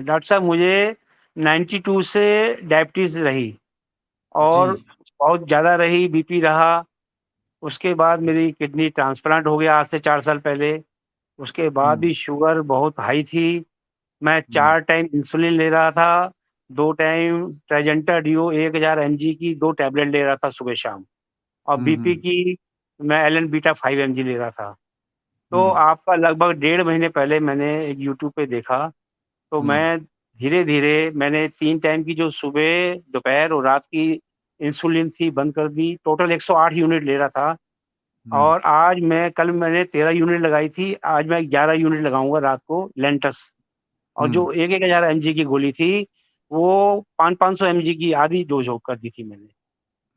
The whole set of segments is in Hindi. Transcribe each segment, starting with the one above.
डॉक्टर साहब मुझे 92 से डायबिटीज़ रही और जी। बहुत ज़्यादा रही, बीपी रहा। उसके बाद मेरी किडनी ट्रांसप्लांट हो गया आज से 4 साल पहले। उसके बाद हुँ, भी शुगर बहुत हाई थी। मैं हुँ, 4 टाइम इंसुलिन ले रहा था, 2 टाइम ट्राजेंटा डीओ 1000 एमजी की 2 टैबलेट ले रहा था सुबह-शाम और हुँ, बीपी हुँ, की मैं एलन बीटा 5 एमजी ले रहा था। तो हुँ, आपका लगभग डेढ़ महीने पहले मैंने एक यूट्यूब पे देखा, तो हुँ, मैं धीरे-धीरे मैंने 3 टाइम की जो सुबह, दोपहर और रात की इंसुलिन थी बंद कर दी। टोटल 108 यूनिट ले रहा था हुँ, और आज मैं कल मैंने 13 यूनिट लगाई थी, आज मैं 11 यूनिट लगाऊँगा रात को लेंटस और हुँ, जो 1-1 हज़ार एमजी की गोली थी, वो 500-500 एमजी की आधी डोज़ हो कर दी थी मैंने।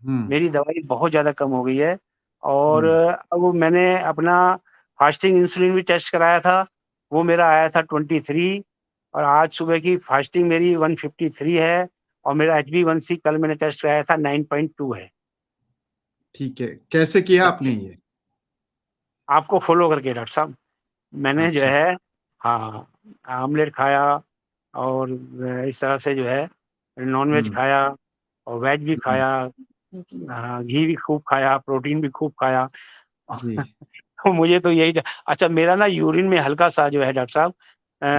हुँ, मेरी दवाई बहुत ज़्यादा कम हो गई है और हुँ, अब मैंने अपना फास्टिंग इंसुलिन भी टेस्ट कराया था, वो मेरा आया था 23 और आज सुबह की फास्टिंग मेरी 153 है और मेरा HbA1c कल मैंने टेस्ट कराया था 9.2 है। ठीक है। कैसे किया आपने ये? आपको फ़ॉलो करके डॉक्टर साहब, मैंने जो अच्छा, है हाँ, आमलेट खाया और इस तरह से जो है नॉन-वेज हुँ, खाया और वेज भी हुँ, खाया, घी भी खूब खाया, प्रोटीन भी खूब खाया। जी, तो मुझे तो यही अच्छा मेरा ना यूरिन में हल्का-सा जो है डॉक्टर साहब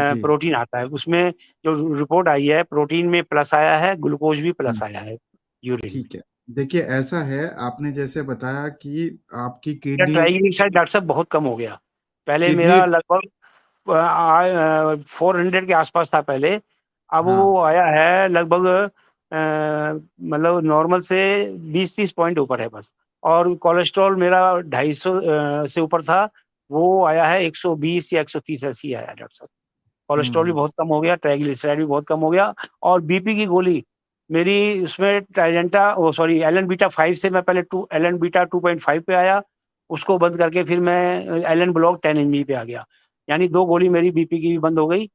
जी, प्रोटीन आता है। उसमें जो रिपोर्ट आई है प्रोटीन में प्लस आया है, ग्लूकोज़ भी हुँ, प्लस आया है यूरिन में। ठीक है। देखिए, ऐसा है, आपने जैसे बताया कि आपकी मेरा किडनी ट्राइग्लिसराइड डॉक्टर साहब बहुत कम हो गया। पहले किडनी मेरा लगभग 400 के आस-पास था पहले, अब हाँ, वो आया है लगभग मतलब नॉर्मल से 20-30 पॉइंट ऊपर है बस और कोलेस्टेरॉल मेरा 250 से ऊपर था, वो आया है 120 या 130 ऐसे ही आया है डॉक्टर साहब। हुँ, कोलेस्ट्रॉल भी हुँ, बहुत कम हो गया, ट्राइग्लिसराइड भी बहुत कम हो गया और बीपी की गोली मेरी उसमें ट्राइजेंटा ओह सॉरी एलन बीटा 5 से मैं पहले 2 एलन बीटा 2.5 पे आया, उसको बंद करके फिर मैं एलन ब्लॉक 10 एमजी पे आ गया। यानी 2 गोली मेरी बीपी की भी बंद हो गई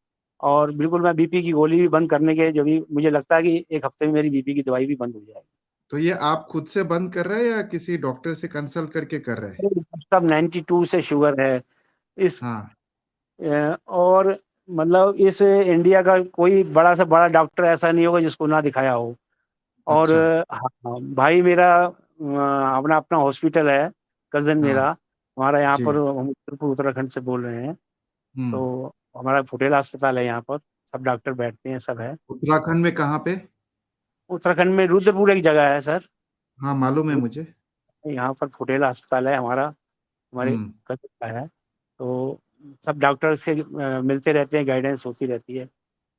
और बिल्कुल मैं बीपी की गोली भी बंद करने के जो भी मुझे लगता है कि 1 हफ्ते में मेरी बीपी की दवाई भी बंद हो जाएगी। तो ये आप खुद से बंद कर रहे हैं या किसी डॉक्टर से कंसल्ट करके कर रहे हैं? सब 92 से शुगर है। इस हाँ, और मतलब इस इंडिया का कोई बड़ा से बड़ा डॉक्टर ऐसा नहीं होगा जिसको ना दिखाया हो। और अच्छा, हाँ, भाई मेरा अपना अपना हॉस्पिटल है, कज़िन हाँ, मेरा, हमारा यहाँ जी, पर हम उत्तराखंड से बोल रहे हैं, हुँ, तो हमारा फुटेला अस्पताल है यहाँ पर, सब डॉक्टर बैठते हैं, सब है। उत्तराखंड में कहाँ पे? उत्तराखंड में रुद्रपुर एक जगह है सर, हाँ, मालूम है रुद्र मुझे। यहाँ पर फुटेला अस्पताल है हमारा, हमारे हुँ, कज़िन का है, तो सब डॉक्टर से मिलते रहते हैं, गाइडेंस होती रहती है।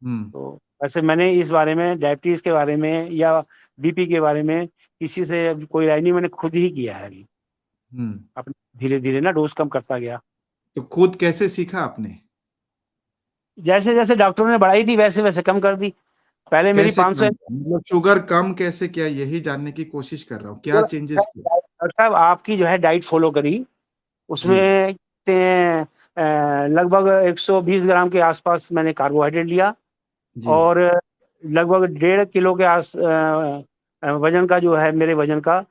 हुँ, तो वैसे मैंने इस बारे में डायबिटीज़ के बारे में या बीपी के बारे में किसी से अभी कोई राय नहीं मैंने खुद ही किया है अभी। हुँ। अपने धीरे-धीरे ना डोज़ कम करता गया। तो खुद कैसे सीखा आपने? जैसे-जैसे डॉक्टरों ने बढ़ाई थी वैसे-वैसे कम कर दी। पहले मेरी कैसे 500 कम किया? मतलब शुगर कम कैसे किया यही जानने की कोशिश कर रहा हूँ। क्या तो चेंजेस किए? डॉक्टर साहब आपकी जो है डाइट फ़ॉलो करी, जी, उसमें ते लगभग 120 ग्राम के आस-पास मैंने कार्बोहाइड्रेट लिया जी, और लगभग डेढ़ किलो के वज़न का जो है मेरे वज़न का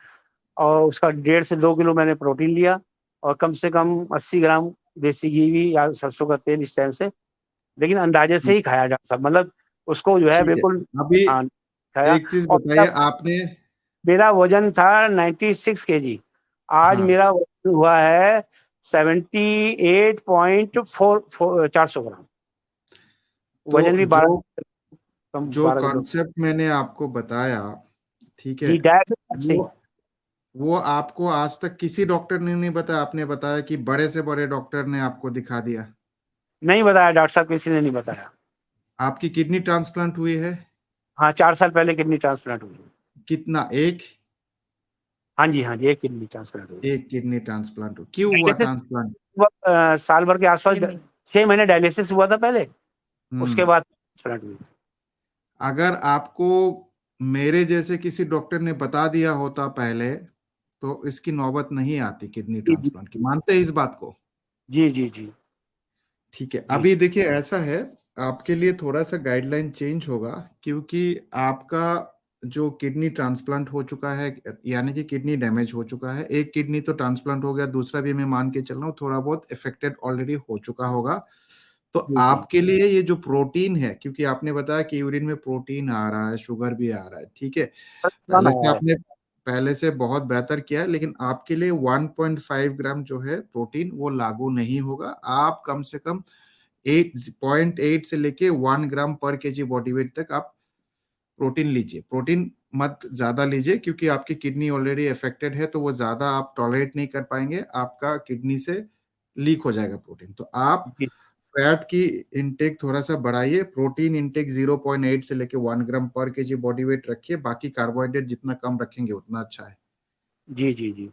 और उसका डेढ़ से 2 किलो मैंने प्रोटीन लिया और कम से कम 80 ग्राम देसी घी भी या सरसों का तेल इस टाइम से, लेकिन अंदाज़े से ठीक ही खाया डॉक्टर साहब मतलब उसको जो है ठीक है। बिल्कुल अभी हाँ, खाया एक चीज़ और बताइए आपने मेरा वज़न था 96 केजी, आज हाँ, मेरा वज़न हुआ है 78.4 ग्राम, तो वज़न भी 12 जो कम जो 12 किलो। कॉन्सेप्ट मैंने आपको बताया, ठीक है? जी, डायट से वो वो आपको आज तक किसी डॉक्टर ने नहीं बताया, आपने बताया कि बड़े से बड़े डॉक्टर ने आपको दिखा दिया। नहीं बताया डॉक्टर साहब किसी ने नहीं बताया। आपकी किडनी ट्रांसप्लांट हुई है? हाँ, 4 साल पहले किडनी ट्रांसप्लांट हुई। कितना 1? हाँ जी, हाँ जी, 1 किडनी ट्रांसप्लांट हुई। 1 किडनी ट्रांसप्लांट क्यों हुआ डायलिसिस ट्रांसप्लांट? साल भर के आस-पास 6 महीने डायलिसिस हुआ था पहले, उसके हुँ। बाद ट्रांसप्लांट हुई। अगर आपको मेरे जैसे किसी डॉक्टर ने बता दिया होता पहले, तो इसकी नौबत नहीं आती किडनी जी, जी। ट्रांसप्लांट की। मानते हैं इस बात को? जी, जी, जी। ठीक है। जी। अभी देखिए ऐसा है, आपके लिए थोड़ा-सा गाइडलाइन चेंज होगा क्योंकि आपका जो किडनी ट्रांसप्लांट हो चुका है यानी कि किडनी डैमेज हो चुका है। एक किडनी तो ट्रांसप्लांट हो गया, दूसरा भी मैं मान के चल रहा हूँ थोड़ा बहुत अफेक्टेड ऑलरेडी हो चुका होगा। तो जी जी। आपके लिए ये जो प्रोटीन है, क्योंकि आपने बताया कि यूरिन में प्रोटीन आ रहा है, शुगर भी आ रहा है, ठीक है, कम आया है। पहले से बहुत बेहतर किया है, लेकिन आपके लिए 1.5 ग्राम जो है प्रोटीन वो लागू नहीं होगा। आप कम से कम 8.8 से लेके 1 ग्राम पर केजी बॉडी वेट तक आप प्रोटीन लीजिए। प्रोटीन मत ज्यादा लीजिए, क्योंकि आपकी किडनी ऑलरेडी अफेक्टेड है, तो वो ज्यादा आप टॉलरेट नहीं कर पाएंगे, आपका किडनी से लीक हो जाएगा प्रोटीन। तो आप जी फैट की इनटेक थोड़ा सा बढ़ाइए, प्रोटीन इनटेक 0.8 से लेके 1 ग्राम पर केजी बॉडी वेट रखिए, बाकी कार्बोहाइड्रेट जितना कम रखेंगे उतना अच्छा है। जी जी जी।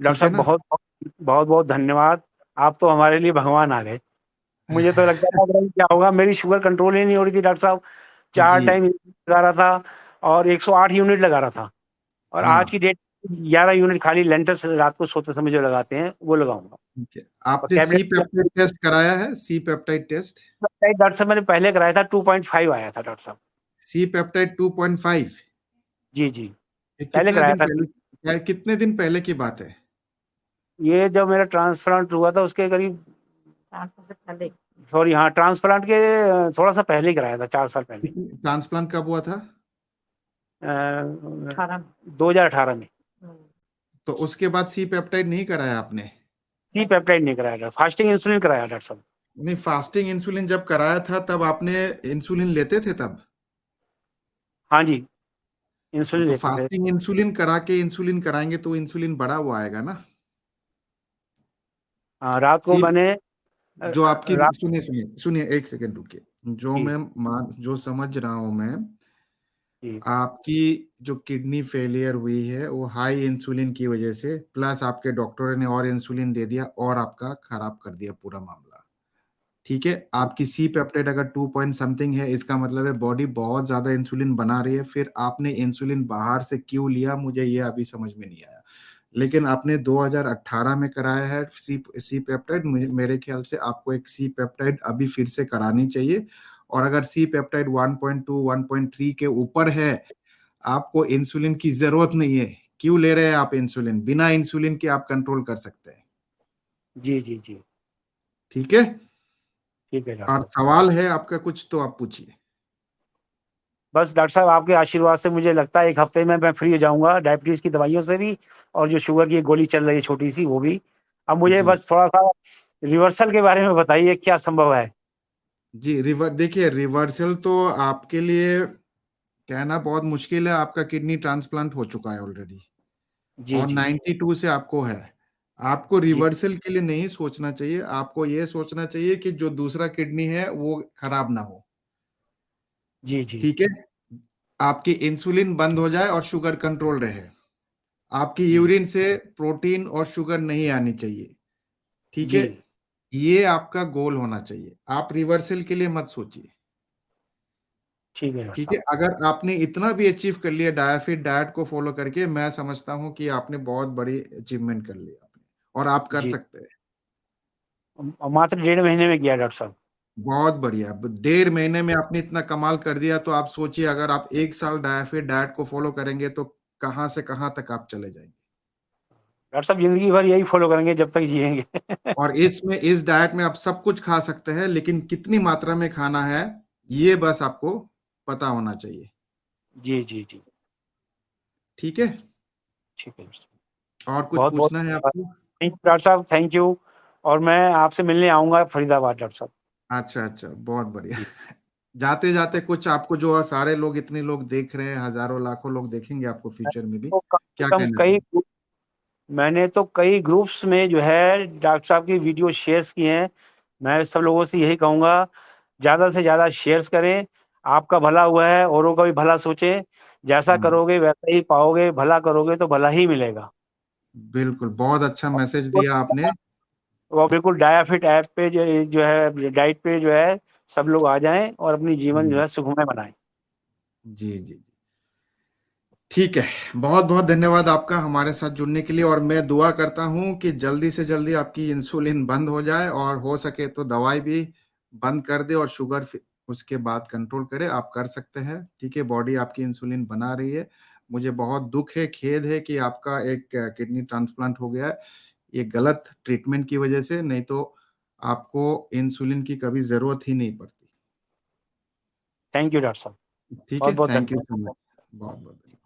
डॉक्टर ठीक है साहब ना? बहुत बहुत बहुत धन्यवाद। आप तो हमारे लिए भगवान आ गए। मुझे तो लगता था कि क्या होगा, मेरी शुगर कंट्रोल ही नहीं हो रही थी डॉक्टर साहब। 4 जी। टाइम लगा रहा था और 108 यूनिट लगा रहा था। और आज हाँ, की डेट 11 यूनिट खाली लेंटस रात को सोते समय जो लगाते हैं वो लगाऊंगा। ठीक है। और आपने सी पेप्टाइड टैबलेट टेस्ट कराया है? C peptide test? डॉक्टर साहब मैंने पहले कराया था, 2.5 आया था डॉक्टर साहब। C peptide 2.5? जी जी। ये पहले कितने कराया दिन था। पहले, कितने दिन पहले की बात है? ये जब मेरा ट्रांसप्लांट हुआ था उसके करीब, सॉरी हाँ, ट्रांसप्लांट के थोड़ा सा पहले ही कराया था, 4 साल पहले। ट्रांसप्लांट कब हुआ था? 2018 में। तो उसके बाद सी पेप्टाइड नहीं कराया आपने? सी पेप्टाइड नहीं कराया था, फास्टिंग इंसुलिन कराया डॉक्टर साहब। नहीं, फास्टिंग इंसुलिन जब कराया था तब आपने इंसुलिन लेते थे तब? हाँ जी, इंसुलिन तो लेते थे। फास्टिंग इंसुलिन करा के इंसुलिन कराएंगे तो इंसुलिन बढ़ा हुआ आएगा ना। हाँ, रात को सी मैंने जो आपकी, रात। सुनिए सुनिए सुनिए, एक सेकंड रुकिए। जो जी मैं मान जो समझ रहा हूं मैं, जी आपकी जो किडनी फेलियर हुई है वो हाई इंसुलिन की वजह से, प्लस आपके डॉक्टर ने और इंसुलिन दे दिया और आपका खराब कर दिया पूरा मामला। ठीक है, आपकी सी पेप्टाइड अगर 2 पॉइंट समथिंग है, इसका मतलब है बॉडी बहुत ज्यादा इंसुलिन बना रही है। फिर आपने इंसुलिन बाहर से क्यों लिया, मुझे ये अभी समझ में नहीं आया। लेकिन आपने 2018 में कराया है सी सी पेप्टाइड, मेरे ख्याल से आपको एक सी पेप्टाइड अभी फिर से करानी चाहिए। और अगर सी पेप्टाइड 1.2 1.3 के ऊपर है, आपको इंसुलिन की जरूरत नहीं है। क्यों ले रहे हैं आप इंसुलिन? बिना इंसुलिन के आप कंट्रोल कर सकते हैं। जी जी जी। ठीक है। ठीक है डॉक्टर और साहब। सवाल है आपका कुछ तो आप पूछिए। बस डॉक्टर साहब आपके आशीर्वाद से मुझे लगता है 1 हफ्ते में मैं फ्री हो जाऊंगा डायबिटीज की दवाइयों से भी, और जो शुगर की एक गोली चल रही है छोटी सी वो भी। अब मुझे जी बस थोड़ा सा रिवर्सल के बारे में बताइए, क्या संभव है? जी, देखिए, रिवर्सल तो आपके लिए कहना बहुत मुश्किल है। आपका किडनी ट्रांसप्लांट हो चुका है ऑलरेडी, जी और जी 92 से आपको है। आपको जी रिवर्सल के लिए नहीं सोचना चाहिए, आपको ये सोचना चाहिए कि जो दूसरा किडनी है वो खराब ना हो। जी जी ठीक है, आपकी इंसुलिन बंद हो जाए और शुगर कंट्रोल रहे। आपकी जी यूरिन से प्रोटीन और शुगर नहीं आनी चाहिए। ठीक है, जी। ये आपका गोल होना चाहिए। आप रिवर्सल के लिए मत सोचिए। ठीक है डॉक्टर ठीक है, साहब। अगर आपने इतना भी अचीव कर लिया डायाफिट डाइट को फॉलो करके, मैं समझता हूं कि आपने बहुत बड़ी अचीवमेंट कर ली आपने, और आप कर जी, सकते हैं। मात्र 1.5 महीने में किया डॉक्टर साहब। बहुत बढ़िया। 1.5 महीने में आपने इतना कमाल कर दिया, तो आप सोचिए अगर आप 1 साल डायाफिट डाइट को फॉलो करेंगे तो कहां से कहां तक आप चले जाएंगे। डॉक्टर साहब जिंदगी भर यही फॉलो करेंगे जब तक जिएंगे। और इस डाइट में आप सब कुछ खा सकते हैं, लेकिन कितनी मात्रा में खाना है ये बस आपको पता होना चाहिए। जी जी जी। ठीक है। ठीक है डॉक्टर साहब। और कुछ बहुत बहुत पूछना है धन्यवाद। आपको? थैंक यू डॉक्टर साहब, थैंक यू। और मैं आपसे मिलने आऊंगा फरीदाबाद डॉक्टर साहब। अच्छा अच्छा, बहुत बढ़िया। जी। जाते जाते कुछ आपको, जो सारे लोग, इतने लोग देख रहे हैं, हजारों लाखों लोग देखेंगे आपको फ्यूचर में भी, तो कम से क्या कम कहना चाहिए? मैंने तो कई ग्रुप्स में जो है डॉक्टर साहब की वीडियो शेयर्स किए हैं। मैं सब लोगों से यही कहूंगा, ज्यादा से ज्यादा शेयर्स करें। आपका भला हुआ है, औरों का भी भला सोचें। जैसा हम्म, करोगे वैसा ही पाओगे, भला करोगे तो भला ही मिलेगा। बिल्कुल, बहुत अच्छा मैसेज दिया आपने। वो बिल्कुल डायाफिट ऐप पे जो है डाइट पे जो है सब लोग आ जाएं और अपनी जीवन जो हम्म, है सुखमय बनाएं। जी जी, ठीक है। बहुत बहुत धन्यवाद आपका हमारे साथ जुड़ने के लिए, और मैं दुआ करता हूं कि जल्दी से जल्दी आपकी इंसुलिन बंद हो जाए, और हो सके तो दवाई भी बंद कर दे, और शुगर उसके बाद कंट्रोल करे। आप कर सकते हैं, ठीक है, बॉडी आपकी इंसुलिन बना रही है। मुझे बहुत दुख है, खेद है कि आपका एक किडनी ट्रांसप्लांट हो गया है, ये गलत ट्रीटमेंट की वजह से। नहीं तो आपको इंसुलिन की कभी जरूरत ही नहीं पड़ती। थैंक यू डॉक्टर साहब, ठीक बहुत है, बहुत थैंक यू धन्यवाद। सो मच, बहुत बहुत।